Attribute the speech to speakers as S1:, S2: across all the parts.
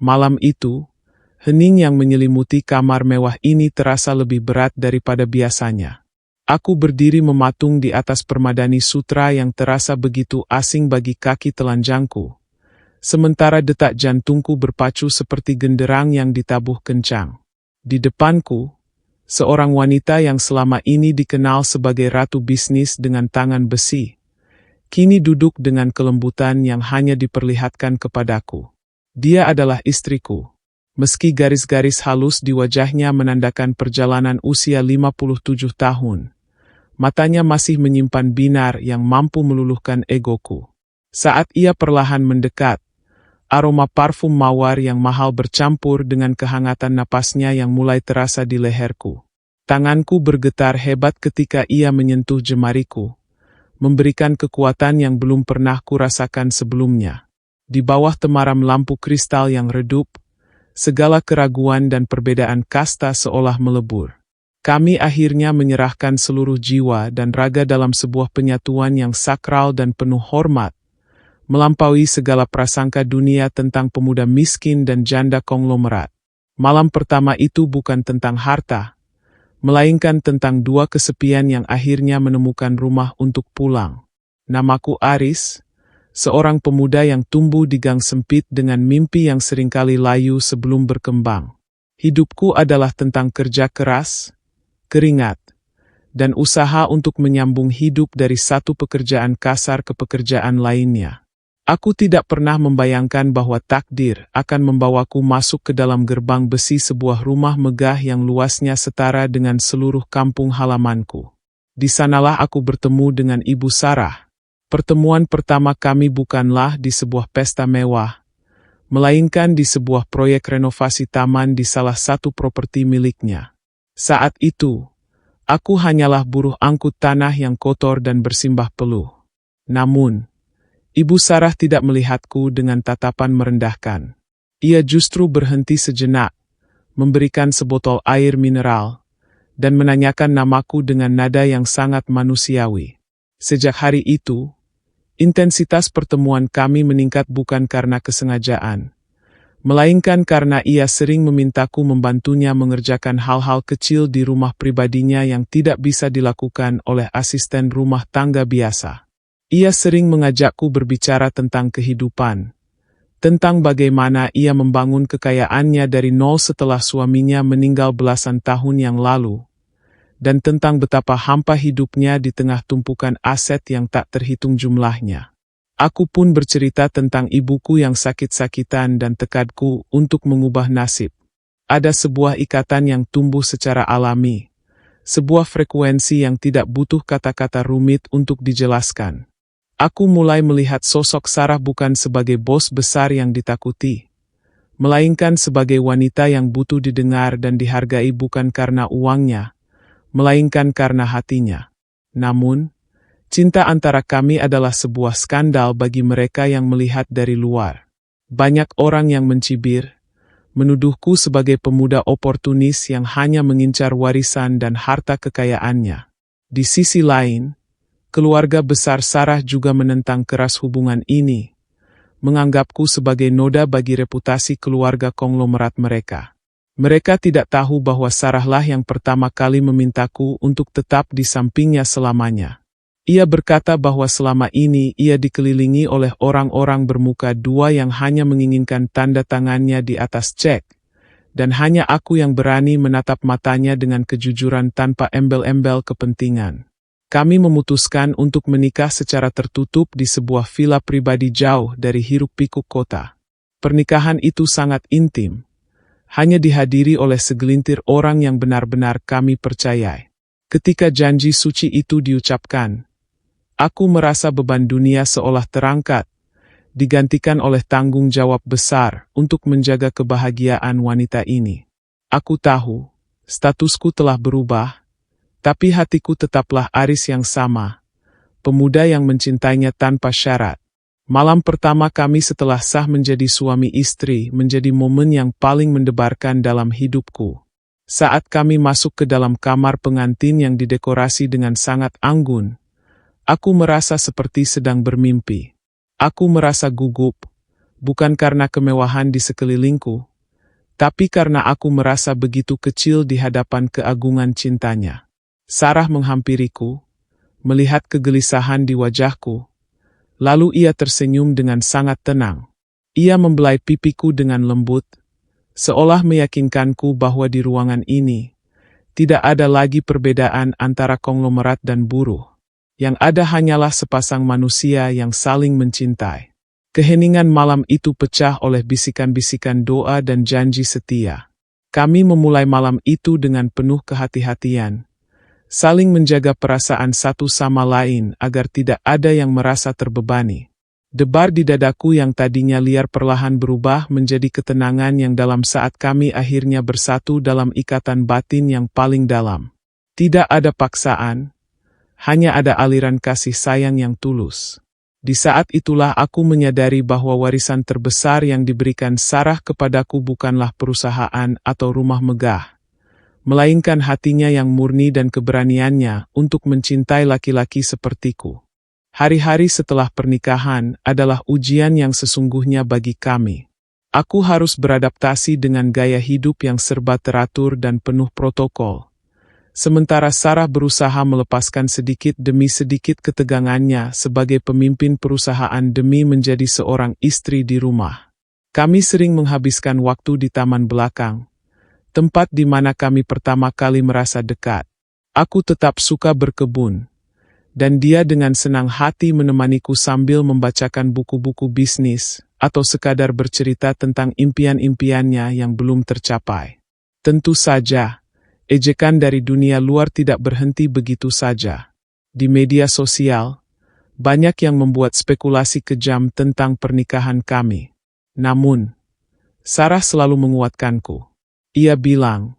S1: Malam itu, hening yang menyelimuti kamar mewah ini terasa lebih berat daripada biasanya. Aku berdiri mematung di atas permadani sutra yang terasa begitu asing bagi kaki telanjangku. Sementara detak jantungku berpacu seperti genderang yang ditabuh kencang. Di depanku, seorang wanita yang selama ini dikenal sebagai ratu bisnis dengan tangan besi, kini duduk dengan kelembutan yang hanya diperlihatkan kepadaku. Dia adalah istriku. Meski garis-garis halus di wajahnya menandakan perjalanan usia 57 tahun, matanya masih menyimpan binar yang mampu meluluhkan egoku. Saat ia perlahan mendekat, aroma parfum mawar yang mahal bercampur dengan kehangatan napasnya yang mulai terasa di leherku. Tanganku bergetar hebat ketika ia menyentuh jemariku, memberikan kekuatan yang belum pernah kurasakan sebelumnya. Di bawah temaram lampu kristal yang redup, segala keraguan dan perbedaan kasta seolah melebur. Kami akhirnya menyerahkan seluruh jiwa dan raga dalam sebuah penyatuan yang sakral dan penuh hormat, melampaui segala prasangka dunia tentang pemuda miskin dan janda konglomerat. Malam pertama itu bukan tentang harta, melainkan tentang dua kesepian yang akhirnya menemukan rumah untuk pulang. Namaku Aris, seorang pemuda yang tumbuh di gang sempit dengan mimpi yang seringkali layu sebelum berkembang. Hidupku adalah tentang kerja keras, keringat, dan usaha untuk menyambung hidup dari satu pekerjaan kasar ke pekerjaan lainnya. Aku tidak pernah membayangkan bahwa takdir akan membawaku masuk ke dalam gerbang besi sebuah rumah megah yang luasnya setara dengan seluruh kampung halamanku. Di sanalah aku bertemu dengan Ibu Sarah. Pertemuan pertama kami bukanlah di sebuah pesta mewah, melainkan di sebuah proyek renovasi taman di salah satu properti miliknya. Saat itu, aku hanyalah buruh angkut tanah yang kotor dan bersimbah peluh. Namun, Ibu Sarah tidak melihatku dengan tatapan merendahkan. Ia justru berhenti sejenak, memberikan sebotol air mineral, dan menanyakan namaku dengan nada yang sangat manusiawi. Sejak hari itu, intensitas pertemuan kami meningkat bukan karena kesengajaan, melainkan karena ia sering memintaku membantunya mengerjakan hal-hal kecil di rumah pribadinya yang tidak bisa dilakukan oleh asisten rumah tangga biasa. Ia sering mengajakku berbicara tentang kehidupan, tentang bagaimana ia membangun kekayaannya dari nol setelah suaminya meninggal belasan tahun yang lalu, dan tentang betapa hampa hidupnya di tengah tumpukan aset yang tak terhitung jumlahnya. Aku pun bercerita tentang ibuku yang sakit-sakitan dan tekadku untuk mengubah nasib. Ada sebuah ikatan yang tumbuh secara alami, sebuah frekuensi yang tidak butuh kata-kata rumit untuk dijelaskan. Aku mulai melihat sosok Sarah bukan sebagai bos besar yang ditakuti, melainkan sebagai wanita yang butuh didengar dan dihargai bukan karena uangnya, melainkan karena hatinya. Namun, cinta antara kami adalah sebuah skandal bagi mereka yang melihat dari luar. Banyak orang yang mencibir, menuduhku sebagai pemuda oportunis yang hanya mengincar warisan dan harta kekayaannya. Di sisi lain, keluarga besar Sarah juga menentang keras hubungan ini, menganggapku sebagai noda bagi reputasi keluarga konglomerat mereka. Mereka tidak tahu bahwa Sarahlah yang pertama kali memintaku untuk tetap di sampingnya selamanya. Ia berkata bahwa selama ini ia dikelilingi oleh orang-orang bermuka dua yang hanya menginginkan tanda tangannya di atas cek, dan hanya aku yang berani menatap matanya dengan kejujuran tanpa embel-embel kepentingan. Kami memutuskan untuk menikah secara tertutup di sebuah villa pribadi jauh dari hiruk-pikuk kota. Pernikahan itu sangat intim, hanya dihadiri oleh segelintir orang yang benar-benar kami percayai. Ketika janji suci itu diucapkan, aku merasa beban dunia seolah terangkat, digantikan oleh tanggung jawab besar untuk menjaga kebahagiaan wanita ini. Aku tahu, statusku telah berubah, tapi hatiku tetaplah Aris yang sama, pemuda yang mencintainya tanpa syarat. Malam pertama kami setelah sah menjadi suami istri menjadi momen yang paling mendebarkan dalam hidupku. Saat kami masuk ke dalam kamar pengantin yang didekorasi dengan sangat anggun, aku merasa seperti sedang bermimpi. Aku merasa gugup, bukan karena kemewahan di sekelilingku, tapi karena aku merasa begitu kecil di hadapan keagungan cintanya. Sarah menghampiriku, melihat kegelisahan di wajahku, lalu ia tersenyum dengan sangat tenang. Ia membelai pipiku dengan lembut, seolah meyakinkanku bahwa di ruangan ini, tidak ada lagi perbedaan antara konglomerat dan buruh. Yang ada hanyalah sepasang manusia yang saling mencintai. Keheningan malam itu pecah oleh bisikan-bisikan doa dan janji setia. Kami memulai malam itu dengan penuh kehati-hatian, saling menjaga perasaan satu sama lain agar tidak ada yang merasa terbebani. Debar di dadaku yang tadinya liar perlahan berubah menjadi ketenangan yang dalam saat kami akhirnya bersatu dalam ikatan batin yang paling dalam. Tidak ada paksaan, hanya ada aliran kasih sayang yang tulus. Di saat itulah aku menyadari bahwa warisan terbesar yang diberikan Sarah kepadaku bukanlah perusahaan atau rumah megah, melainkan hatinya yang murni dan keberaniannya untuk mencintai laki-laki sepertiku. Hari-hari setelah pernikahan adalah ujian yang sesungguhnya bagi kami. Aku harus beradaptasi dengan gaya hidup yang serba teratur dan penuh protokol. Sementara Sarah berusaha melepaskan sedikit demi sedikit ketegangannya sebagai pemimpin perusahaan demi menjadi seorang istri di rumah. Kami sering menghabiskan waktu di taman belakang, tempat di mana kami pertama kali merasa dekat. Aku tetap suka berkebun, dan dia dengan senang hati menemaniku sambil membacakan buku-buku bisnis atau sekadar bercerita tentang impian-impiannya yang belum tercapai. Tentu saja, ejekan dari dunia luar tidak berhenti begitu saja. Di media sosial, banyak yang membuat spekulasi kejam tentang pernikahan kami. Namun, Sarah selalu menguatkanku. Ia bilang,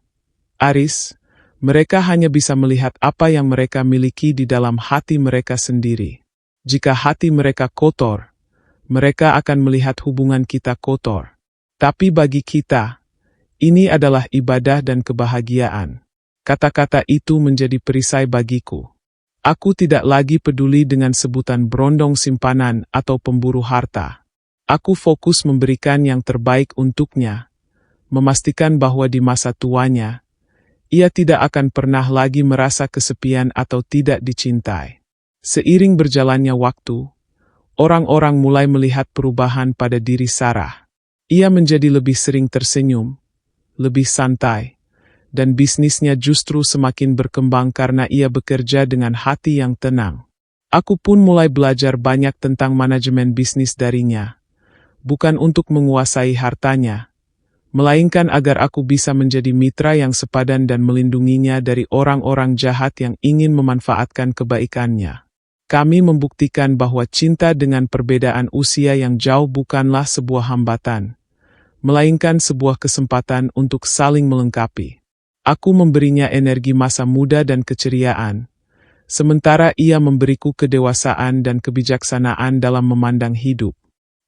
S1: "Aris, mereka hanya bisa melihat apa yang mereka miliki di dalam hati mereka sendiri. Jika hati mereka kotor, mereka akan melihat hubungan kita kotor. Tapi bagi kita, ini adalah ibadah dan kebahagiaan." Kata-kata itu menjadi perisai bagiku. Aku tidak lagi peduli dengan sebutan berondong simpanan atau pemburu harta. Aku fokus memberikan yang terbaik untuknya, memastikan bahwa di masa tuanya, ia tidak akan pernah lagi merasa kesepian atau tidak dicintai. Seiring berjalannya waktu, orang-orang mulai melihat perubahan pada diri Sarah. Ia menjadi lebih sering tersenyum, lebih santai, dan bisnisnya justru semakin berkembang karena ia bekerja dengan hati yang tenang. Aku pun mulai belajar banyak tentang manajemen bisnis darinya, bukan untuk menguasai hartanya, melainkan agar aku bisa menjadi mitra yang sepadan dan melindunginya dari orang-orang jahat yang ingin memanfaatkan kebaikannya. Kami membuktikan bahwa cinta dengan perbedaan usia yang jauh bukanlah sebuah hambatan, melainkan sebuah kesempatan untuk saling melengkapi. Aku memberinya energi masa muda dan keceriaan, sementara ia memberiku kedewasaan dan kebijaksanaan dalam memandang hidup.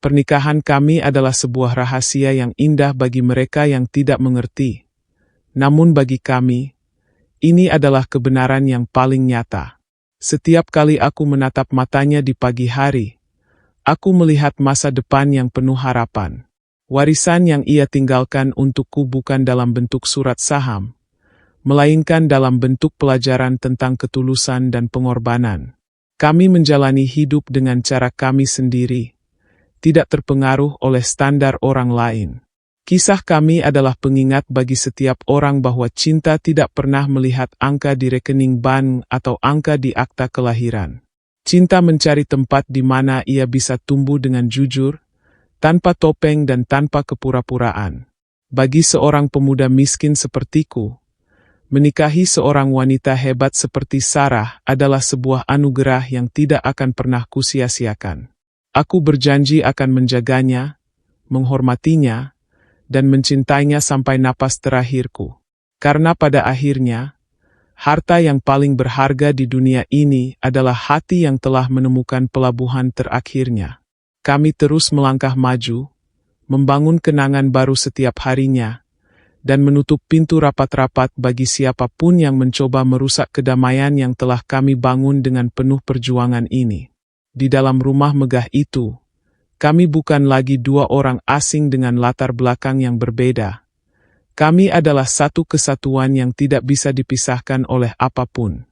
S1: Pernikahan kami adalah sebuah rahasia yang indah bagi mereka yang tidak mengerti. Namun bagi kami, ini adalah kebenaran yang paling nyata. Setiap kali aku menatap matanya di pagi hari, aku melihat masa depan yang penuh harapan. Warisan yang ia tinggalkan untukku bukan dalam bentuk surat saham, melainkan dalam bentuk pelajaran tentang ketulusan dan pengorbanan. Kami menjalani hidup dengan cara kami sendiri, tidak terpengaruh oleh standar orang lain. Kisah kami adalah pengingat bagi setiap orang bahwa cinta tidak pernah melihat angka di rekening bank atau angka di akta kelahiran. Cinta mencari tempat di mana ia bisa tumbuh dengan jujur, tanpa topeng dan tanpa kepura-puraan. Bagi seorang pemuda miskin sepertiku, menikahi seorang wanita hebat seperti Sarah adalah sebuah anugerah yang tidak akan pernah kusia-siakan. Aku berjanji akan menjaganya, menghormatinya, dan mencintainya sampai napas terakhirku. Karena pada akhirnya, harta yang paling berharga di dunia ini adalah hati yang telah menemukan pelabuhan terakhirnya. Kami terus melangkah maju, membangun kenangan baru setiap harinya, dan menutup pintu rapat-rapat bagi siapapun yang mencoba merusak kedamaian yang telah kami bangun dengan penuh perjuangan ini. Di dalam rumah megah itu, Kami bukan lagi dua orang asing dengan latar belakang yang berbeda. Kami adalah satu kesatuan yang tidak bisa dipisahkan oleh apapun.